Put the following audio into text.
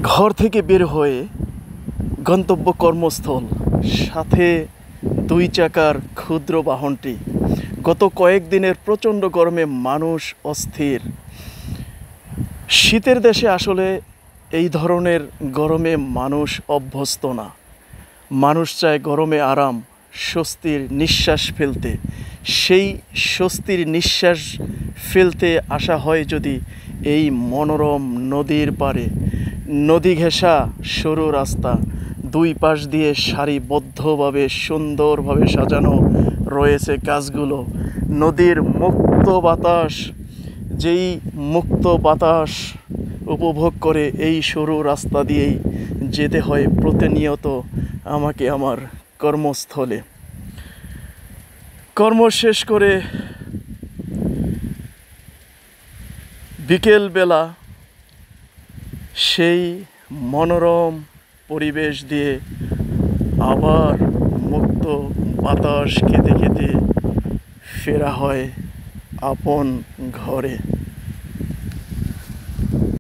ঘর থেকে বের হয়ে গন্তব্য কর্মস্থল, সাথে 2 চাকার ক্ষুদ্র বাহনটি। গত কয়েকদিনের প্রচণ্ড গরমে মানুষ অস্থির। শীতের দেশে আসলে এই ধরনের গরমে মানুষ অভ্যস্ত না। মানুষ চায় গরমে আরাম, স্বস্তির নিঃশ্বাস ফেলতে। সেই স্বস্তির নিঃশ্বাস ফেলতে আসা হয় যদি এই মনোরম নদীর পাড়ে। নদী ঘেঁষা সরু রাস্তা, 2 পাশ দিয়ে সারিবদ্ধভাবে সুন্দরভাবে সাজানো রয়েছে গাছগুলো। নদীর মুক্ত বাতাস, যেই মুক্ত বাতাস উপভোগ করে এই সরু রাস্তা দিয়েই যেতে হয় প্রতিনিয়ত আমাকে আমার কর্মস্থলে। কর্ম শেষ করে বিকেলবেলা সেই মনোরম পরিবেশ দিয়ে আবার মুক্ত বাতাস খেতে খেতে ফেরা হয় আপন ঘরে।